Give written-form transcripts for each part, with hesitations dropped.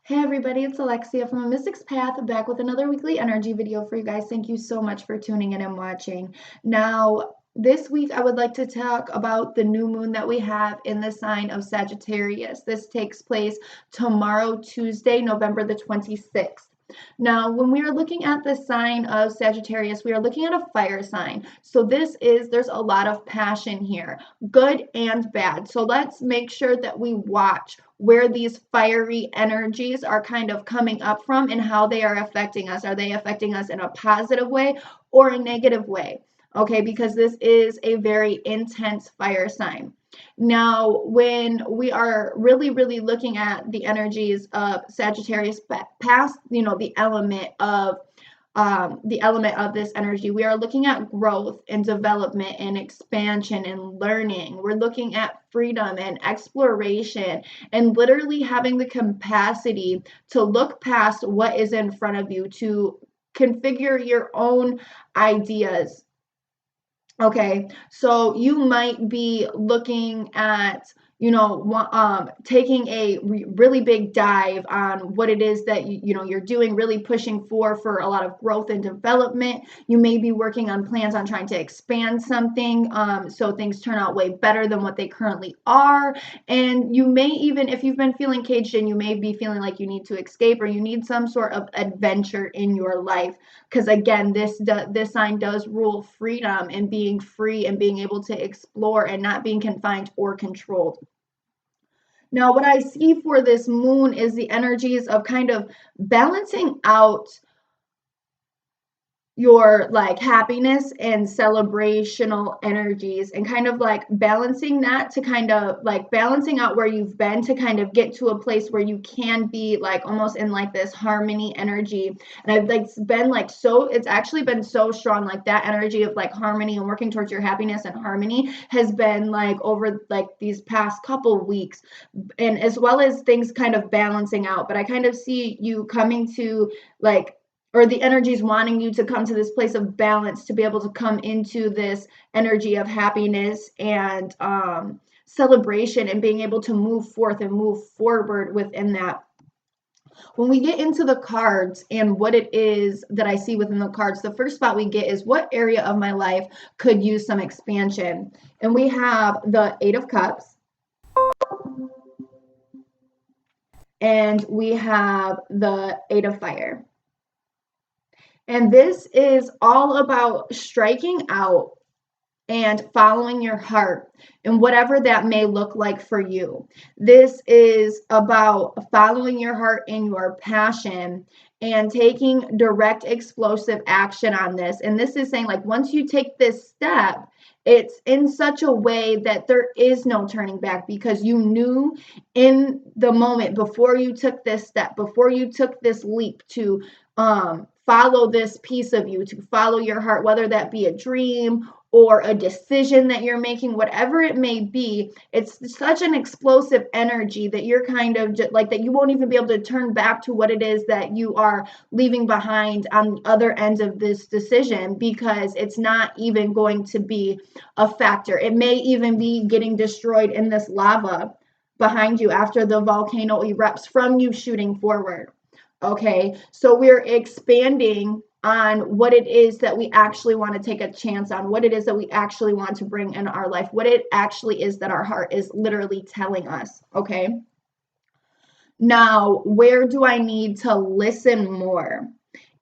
Hey everybody, it's Alexia from amysticspath, back with another weekly energy video for you guys. Thank you so much for tuning in and watching. Now, this week I would like to talk about the new moon that we have in the sign of Sagittarius. This takes place tomorrow, Tuesday, November the 26th. Now, when we are looking at the sign of Sagittarius, we are looking at a fire sign. So there's a lot of passion here, good and bad. So let's make sure that we watch where these fiery energies are kind of coming up from and how they are affecting us. Are they affecting us in a positive way or a negative way? Okay, because this is a very intense fire sign. Now, when we are really looking at the energies of Sagittarius past, the element of this energy, we are looking at growth and development and expansion and learning. We're looking at freedom and exploration and literally having the capacity to look past what is in front of you, to configure your own ideas. Okay, so you might be looking at, taking a really big dive on what it is that you're doing, really pushing for a lot of growth and development. You may be working on plans on trying to expand something, so things turn out way better than what they currently are. And you may even, if you've been feeling caged in, you may be feeling like you need to escape or you need some sort of adventure in your life. Because again, this sign does rule freedom and being free and being able to explore and not being confined or controlled. Now, what I see for this moon is the energies of kind of balancing out your like happiness and celebrational energies and kind of like balancing that to kind of like balancing out where you've been to kind of get to a place where you can be like almost in like this harmony energy. And I've like been like, so it's actually been so strong, like that energy of like harmony and working towards your happiness and harmony has been like over like these past couple weeks, and as well as things kind of balancing out. But I kind of see you coming to like, or the energies wanting you to come to this place of balance, to be able to come into this energy of happiness and celebration and being able to move forth and move forward within that. When we get into the cards and what it is that I see within the cards, the first spot we get is what area of my life could use some expansion. And we have the Eight of Cups. And we have the Eight of Fire. And this is all about striking out and following your heart and whatever that may look like for you. This is about following your heart and your passion and taking direct explosive action on this. And this is saying like once you take this step, it's in such a way that there is no turning back, because you knew in the moment before you took this step, before you took this leap to follow this piece of you, to follow your heart, whether that be a dream or a decision that you're making, whatever it may be. It's such an explosive energy that you're kind of just like that you won't even be able to turn back to what it is that you are leaving behind on the other end of this decision, because it's not even going to be a factor. It may even be getting destroyed in this lava behind you after the volcano erupts from you shooting forward. Okay, so we're expanding on what it is that we actually want to take a chance on, what it is that we actually want to bring in our life, what it actually is that our heart is literally telling us. Okay, now where do I need to listen more?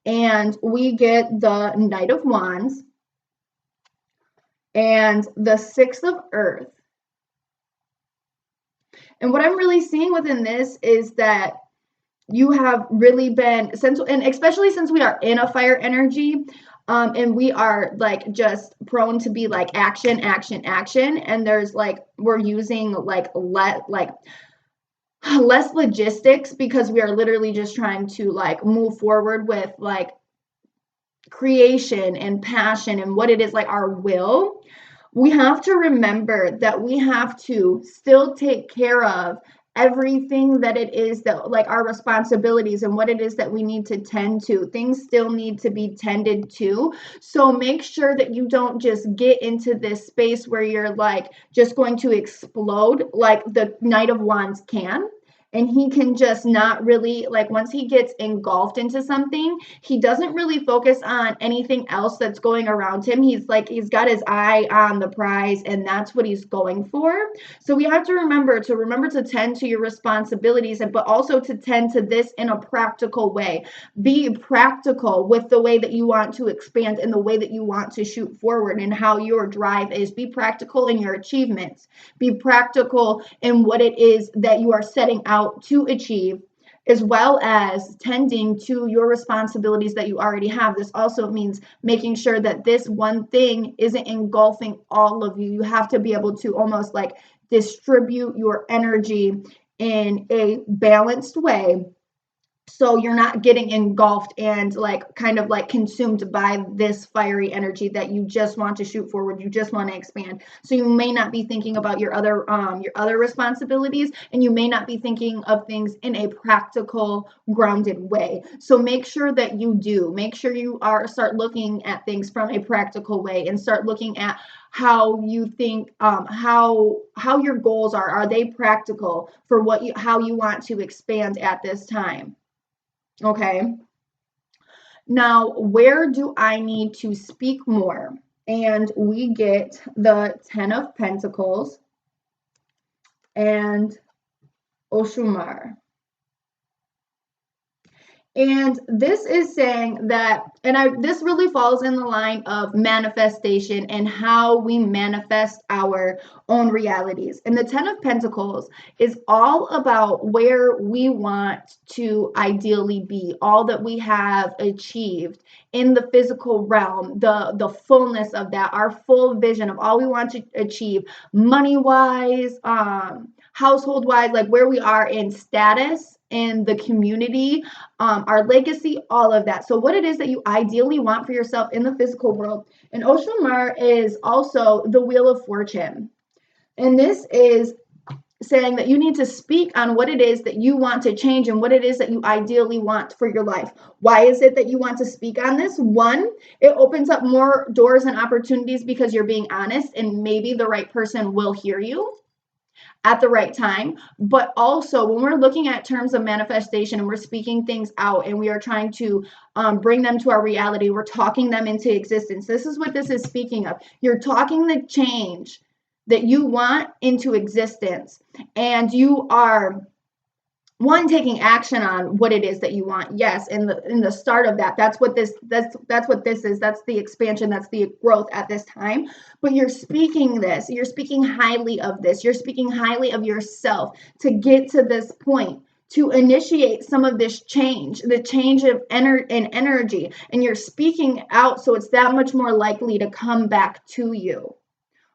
And we get the Knight of Wands and the Six of Earth. And what I'm really seeing within this is that you have really been, and especially since we are in a fire energy, and we are like just prone to be like action, and there's like we're using like less logistics, because we are literally just trying to like move forward with like creation and passion and what it is, like our will. We have to remember that we have to still take care of everything that it is that like our responsibilities and what it is that we need to tend to. Things still need to be tended to. So make sure that you don't just get into this space where you're like just going to explode like the Knight of Wands can. and he can just not really, like, once he gets engulfed into something, he doesn't really focus on anything else that's going around him. He's got his eye on the prize, and that's what he's going for. So we have to remember to tend to your responsibilities, but also to tend to this in a practical way. Be practical with the way that you want to expand and the way that you want to shoot forward and how your drive is. Be practical in your achievements. Be practical in what it is that you are setting out to achieve, as well as tending to your responsibilities that you already have. This also means making sure that this one thing isn't engulfing all of you. You have to be able to almost like distribute your energy in a balanced way, so you're not getting engulfed and like kind of like consumed by this fiery energy that you just want to shoot forward, you just want to expand. So you may not be thinking about your other responsibilities, and you may not be thinking of things in a practical, grounded way. So make sure that you do. Make sure you start looking at things from a practical way, and start looking at how you think, how your goals are they practical for how you want to expand at this time. Okay, now where do I need to speak more? And we get the 10 of Pentacles and Oshumar. And this is saying that, this really falls in the line of manifestation and how we manifest our own realities. And the 10 of Pentacles is all about where we want to ideally be, all that we have achieved in the physical realm, the fullness of that, our full vision of all we want to achieve, money-wise, household-wise, like where we are in status in the community, our legacy, all of that. So what it is that you ideally want for yourself in the physical world. And Oshumar is also the Wheel of Fortune. And this is saying that you need to speak on what it is that you want to change and what it is that you ideally want for your life. Why is it that you want to speak on this? One, it opens up more doors and opportunities because you're being honest, and maybe the right person will hear you at the right time. But also, when we're looking at terms of manifestation and we're speaking things out and we are trying to bring them to our reality, we're talking them into existence. This is what this is speaking of. You're talking the change that you want into existence, and you are taking action on what it is that you want. Yes, in the start of that's what this is. That's the expansion, that's the growth at this time. But you're speaking highly of this. You're speaking highly of yourself to get to this point, to initiate some of this change, the change of energy, and you're speaking out, so it's that much more likely to come back to you.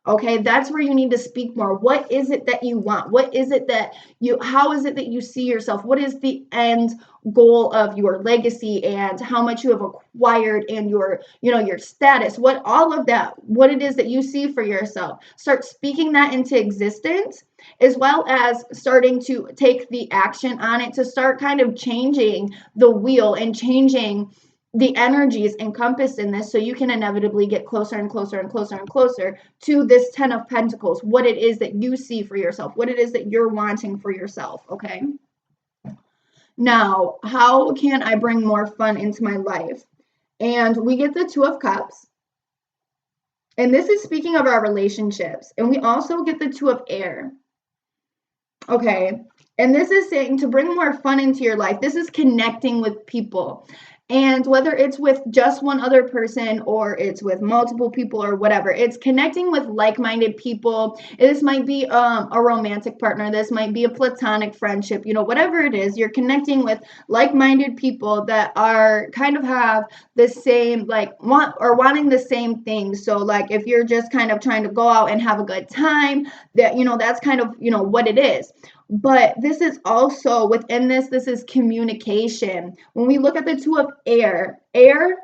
Okay, that's where you need to speak more. What is it that you want? What is it that how is it that you see yourself? What is the end goal of your legacy and how much you have acquired and your status? What all of that, what it is that you see for yourself. Start speaking that into existence, as well as starting to take the action on it to start kind of changing the wheel and changing the energies encompassed in this, so you can inevitably get closer and closer and closer and closer to this 10 of Pentacles, what it is that you see for yourself, what it is that you're wanting for yourself. Okay, now how can I bring more fun into my life? And we get the 2 of Cups, and this is speaking of our relationships, and we also get the 2 of Air. Okay, and this is saying to bring more fun into your life. This is connecting with people. And whether it's with just one other person or it's with multiple people or whatever, it's connecting with like-minded people. This might be a romantic partner. This might be a platonic friendship. Whatever it is, you're connecting with like-minded people that are kind of have the same, wanting the same things. So like if you're just kind of trying to go out and have a good time, that's kind of, what it is. But this is also within this is communication. When we look at the 2 of Air, air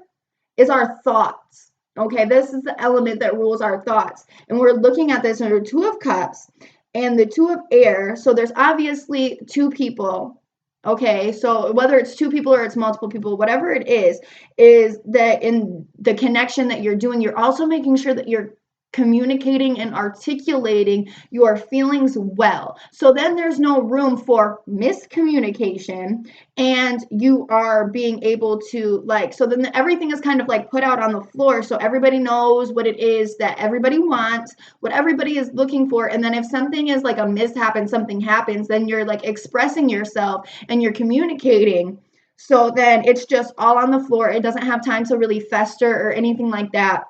is our thoughts. Okay, this is the element that rules our thoughts. And we're looking at this under 2 of Cups and the 2 of Air. So there's obviously 2 people. Okay, so whether it's 2 people or it's multiple people, whatever it is that in the connection that you're doing, you're also making sure that you're communicating and articulating your feelings well. So then there's no room for miscommunication, and you are being able to so then everything is kind of like put out on the floor, so everybody knows what it is that everybody wants, what everybody is looking for. And then if something is like a mishap and something happens, then you're like expressing yourself and you're communicating. So then it's just all on the floor. It doesn't have time to really fester or anything like that.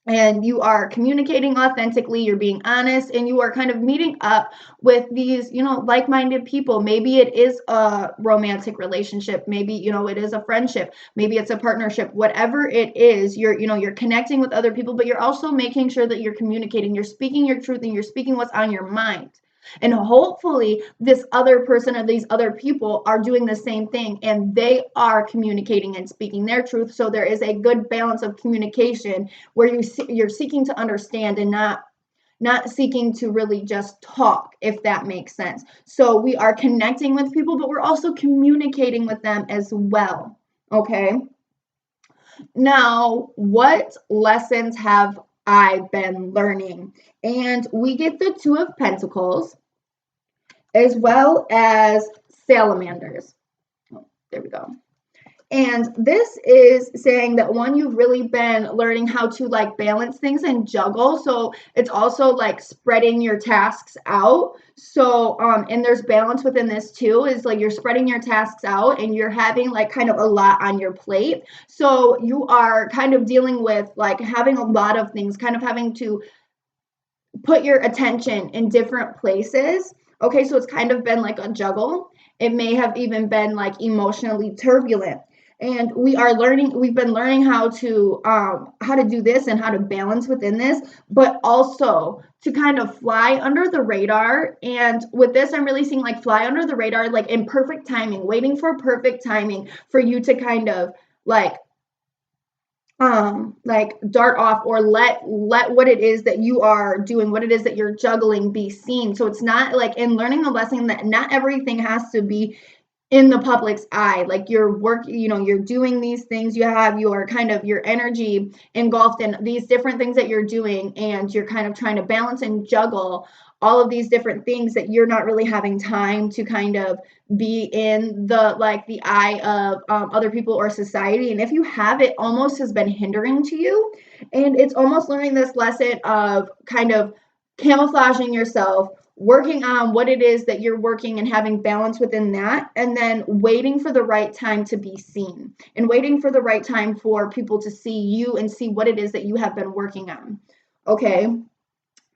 And you are communicating authentically, you're being honest, and you are kind of meeting up with these, like-minded people. Maybe it is a romantic relationship, maybe, it is a friendship, maybe it's a partnership, whatever it is, you're connecting with other people, but you're also making sure that you're communicating, you're speaking your truth, and you're speaking what's on your mind. And hopefully this other person or these other people are doing the same thing, and they are communicating and speaking their truth. So there is a good balance of communication where you're seeking to understand and not seeking to really just talk, if that makes sense. So we are connecting with people, but we're also communicating with them as well. Okay. Now, what lessons have I been learning? And we get the Two of Pentacles as well as salamanders. Oh, there we go. And this is saying that one, you've really been learning how to like balance things and juggle. So it's also like spreading your tasks out. So, and there's balance within this too, is like you're spreading your tasks out and you're having like kind of a lot on your plate. So you are kind of dealing with like having a lot of things, kind of having to put your attention in different places. Okay, so it's kind of been like a juggle. It may have even been like emotionally turbulent. And we've been learning how to do this and how to balance within this, but also to kind of fly under the radar. And with this, I'm really seeing like fly under the radar, like in perfect timing, waiting for perfect timing for you to kind of like dart off, or let what it is that you are doing, what it is that you're juggling, be seen. So it's not like, in learning the lesson that not everything has to be in the public's eye. Like you're you're doing these things, you have your kind of your energy engulfed in these different things that you're doing, and you're kind of trying to balance and juggle all of these different things that you're not really having time to kind of be in the eye of other people or society. And if you have, it almost has been hindering to you. And it's almost learning this lesson of kind of camouflaging yourself, working on what it is that you're working and having balance within that, and then waiting for the right time to be seen, and waiting for the right time for people to see you and see what it is that you have been working on. Okay.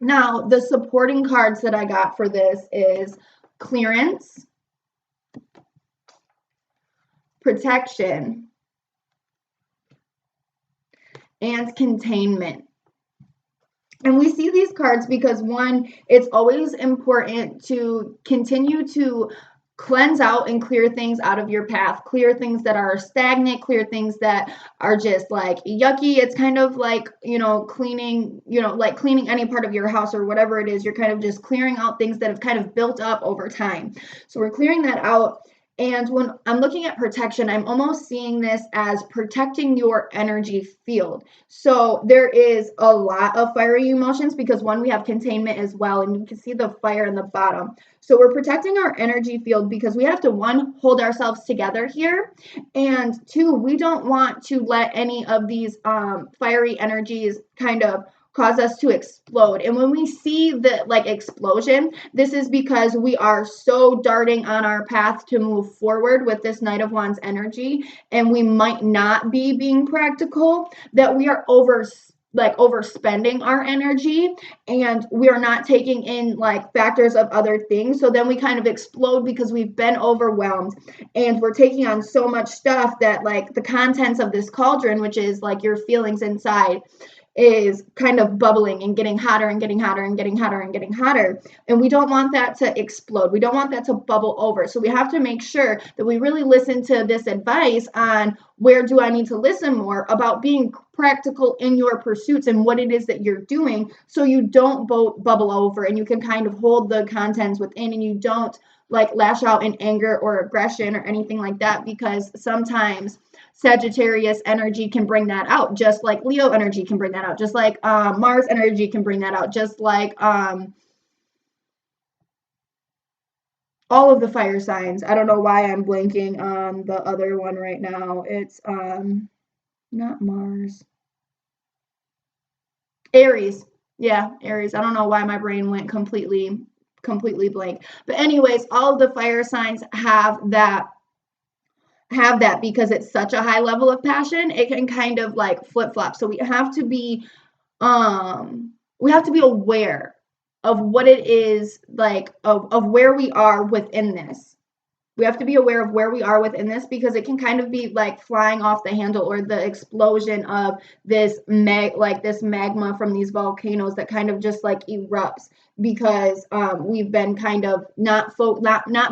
Now, the supporting cards that I got for this is clearance, protection, and containment. And we see these cards because, one, it's always important to continue to cleanse out and clear things out of your path, clear things that are stagnant, clear things that are just like yucky. It's kind of like, cleaning, like cleaning any part of your house or whatever it is. You're kind of just clearing out things that have kind of built up over time. So we're clearing that out. And when I'm looking at protection, I'm almost seeing this as protecting your energy field. So there is a lot of fiery emotions because, one, we have containment as well, and you can see the fire in the bottom. So we're protecting our energy field because we have to, one, hold ourselves together here, and two, we don't want to let any of these fiery energies kind of cause us to explode. And when we see the explosion, this is because we are so darting on our path to move forward with this Knight of Wands energy, and we might not be being practical, that we are overspending our energy, and we are not taking in factors of other things. So then we kind of explode because we've been overwhelmed, and we're taking on so much stuff that the contents of this cauldron, which is your feelings inside, is kind of bubbling and getting hotter and getting hotter and getting hotter and getting hotter. And we don't want that to explode. We don't want that to bubble over. So we have to make sure that we really listen to this advice on where do I need to listen more about being practical in your pursuits and what it is that you're doing, so you don't bubble over and you can kind of hold the contents within, and you don't like lash out in anger or aggression or anything like that, because sometimes Sagittarius energy can bring that out, just like Leo energy can bring that out, just like Mars energy can bring that out, just like all of the fire signs. I don't know why I'm blanking on the other one right now. It's not Mars. Aries. Yeah, Aries. I don't know why my brain went completely blank. But anyways, all of the fire signs have that because it's such a high level of passion. It can kind of like flip-flop. So we have to be aware of what it is, like of where we are within this. We have to be aware of where we are within this, because it can kind of be like flying off the handle, or the explosion of this magma from these volcanoes that kind of just like erupts, because we've been kind of not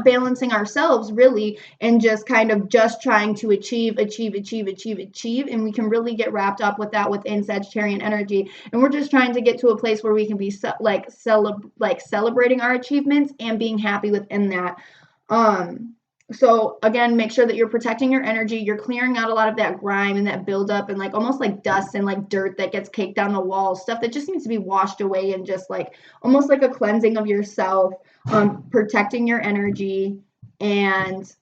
balancing ourselves really, and just kind of just trying to achieve, and we can really get wrapped up with that within Sagittarian energy, and we're just trying to get to a place where we can be celebrating our achievements and being happy within that. So again, make sure that you're protecting your energy. You're clearing out a lot of that grime and that buildup and like almost like dust and like dirt that gets caked down the walls, stuff that just needs to be washed away, and just like almost like a cleansing of yourself, protecting your energy, and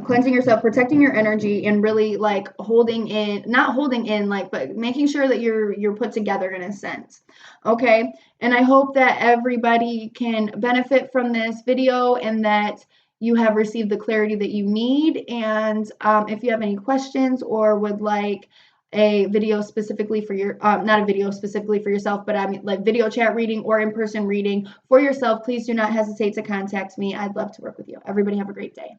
cleansing yourself, protecting your energy, and really like not holding in, like, but making sure that you're put together in a sense. Okay. And I hope that everybody can benefit from this video, and that you have received the clarity that you need. And if you have any questions, or would like a video specifically for your, not a video specifically for yourself, but I mean like video chat reading or in-person reading for yourself, please do not hesitate to contact me. I'd love to work with you. Everybody have a great day.